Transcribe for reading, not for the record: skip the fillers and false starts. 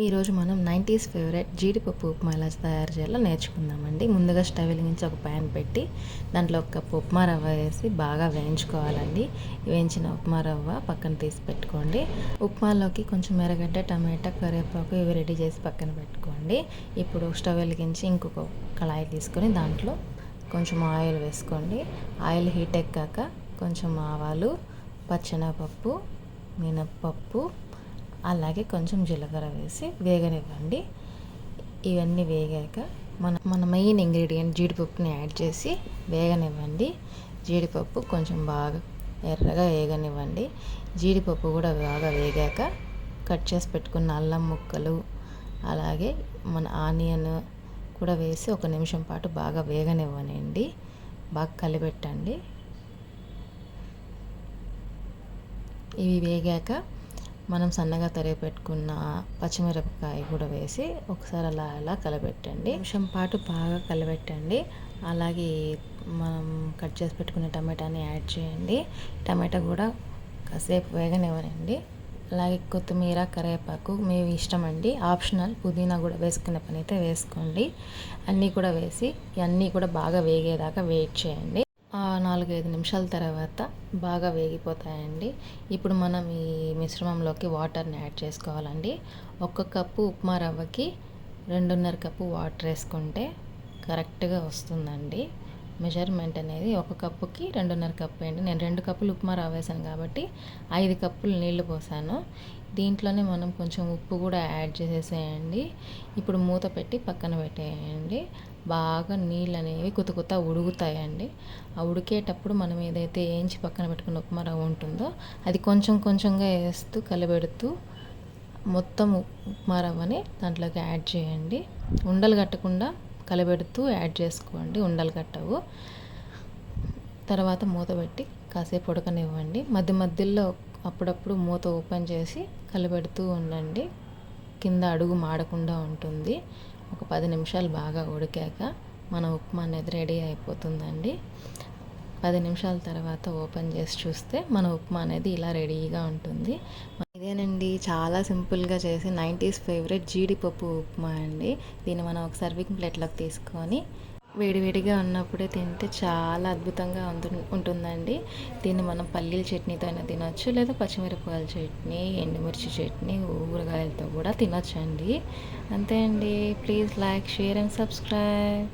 ఈరోజు మనం 90s favourite జీడిపప్పు ఉప్మా ఎలా తయారు చేయాలో నేర్చుకుందామండి. ముందుగా స్టవ్ వెలిగించి ఒక ప్యాన్ పెట్టి దాంట్లో ఒక కప్పు ఉప్మా రవ్వ వేసి బాగా వేయించుకోవాలండి. వేయించిన ఉప్మా రవ్వ పక్కన తీసి పెట్టుకోండి. ఉప్మాలోకి కొంచెం ఎర్రగడ్డ, టమాటా, కరివేపాకు ఇవి రెడీ చేసి పక్కన పెట్టుకోండి. ఇప్పుడు స్టవ్ వెలిగించి ఇంకొక కళాయి తీసుకొని దాంట్లో కొంచెం ఆయిల్ వేసుకోండి. ఆయిల్ హీట్ ఎక్కాక కొంచెం ఆవాలు, పచ్చెనగపప్పు, మినప్పప్పు, అలాగే కొంచెం జీలకర్ర వేసి వేగనివ్వండి. ఇవన్నీ వేగాక మన మెయిన్ ఇంగ్రీడియంట్ జీడిపప్పుని యాడ్ చేసి వేగనివ్వండి. జీడిపప్పు కొంచెం బాగా ఎర్రగా వేగనివ్వండి. జీడిపప్పు కూడా బాగా వేగాక కట్ చేసి పెట్టుకున్న అల్లం ముక్కలు, అలాగే మన ఆనియన్ కూడా వేసి 1 నిమిషం పాటు బాగా వేగనివ్వనండి. బాగా కలిపెట్టండి. ఇవి వేగాక మనం సన్నగా తరిగి పెట్టుకున్న పచ్చిమిరపకాయ కూడా వేసి ఒకసారి అలా కలబెట్టండి. నిమిషం పాటు బాగా కలబెట్టండి. అలాగే మనం కట్ చేసి పెట్టుకున్న టమాటాని యాడ్ చేయండి. టమాటా కూడా కాసేపు వేగనివ్వనండి. అలాగే కొత్తిమీర, కరివేపాకు మీ ఇష్టం అండి, ఆప్షనల్. పుదీనా కూడా వేసుకునే పని అయితే వేసుకోండి. అన్నీ కూడా వేసి అన్నీ కూడా బాగా వేగేదాకా వెయిట్ చేయండి. 4-5 నిమిషాల తర్వాత బాగా వేగిపోతాయండి. ఇప్పుడు మనం ఈ మిశ్రమంలోకి వాటర్ని యాడ్ చేసుకోవాలండి. 1 కప్పు ఉప్మా రవ్వకి 2.5 కప్పు వాటర్ వేసుకుంటే కరెక్ట్గా వస్తుందండి. మెజర్మెంట్ అనేది 1 కప్పుకి 2.5 కప్పు అండి. నేను 2 కప్పులు ఉప్మా రవ్వ వేసాను కాబట్టి 5 కప్పులు నీళ్లు పోసాను. దీంట్లోనే మనం కొంచెం ఉప్పు కూడా యాడ్ చేసేసేయండి. ఇప్పుడు మూత పెట్టి పక్కన పెట్టేయండి. బాగా నీళ్ళు అనేవి కుత ఉడుకుతాయండి. ఆ ఉడికేటప్పుడు మనం ఏదైతే వేయించి పక్కన పెట్టుకున్న ఉప్మా రవ్వ ఉంటుందో అది కొంచెం కొంచెంగా వేస్తూ కలబెడుతూ మొత్తం ఉప్మా రవ్వని దాంట్లోకి యాడ్ చేయండి. ఉండలు కట్టకుండా కలబెడుతూ యాడ్ చేసుకోండి, ఉండలు కట్టవు. తర్వాత మూత పెట్టి కాసేపు ఉడకనివ్వండి. మధ్యలో అప్పుడప్పుడు మూత ఓపెన్ చేసి కలబెడుతూ ఉండండి. కింద అడుగు మాడకుండా ఉంటుంది. ఒక 10 నిమిషాలు బాగా ఉడికాక మన ఉప్మా అనేది రెడీ అయిపోతుందండి. 10 నిమిషాల తర్వాత ఓపెన్ చేసి చూస్తే మన ఉప్మా అనేది ఇలా రెడీగా ఉంటుంది. ఇదేనండి, చాలా సింపుల్గా చేసి 90s ఫేవరెట్ జీడిపప్పు ఉప్మా అండి. దీన్ని మనం ఒక సర్వింగ్ ప్లేట్లోకి తీసుకొని వేడివేడిగా ఉన్నప్పుడే తింటే చాలా అద్భుతంగా ఉంటుందండి. దీన్ని మనం పల్లీల చట్నీతో అయినా తినొచ్చు, లేదా పచ్చిమిరపకాయల చట్నీ, ఎండుమిర్చి చట్నీ, ఊరగాయలతో కూడా తినొచ్చండి. అంతే అండి. Please like, share and subscribe.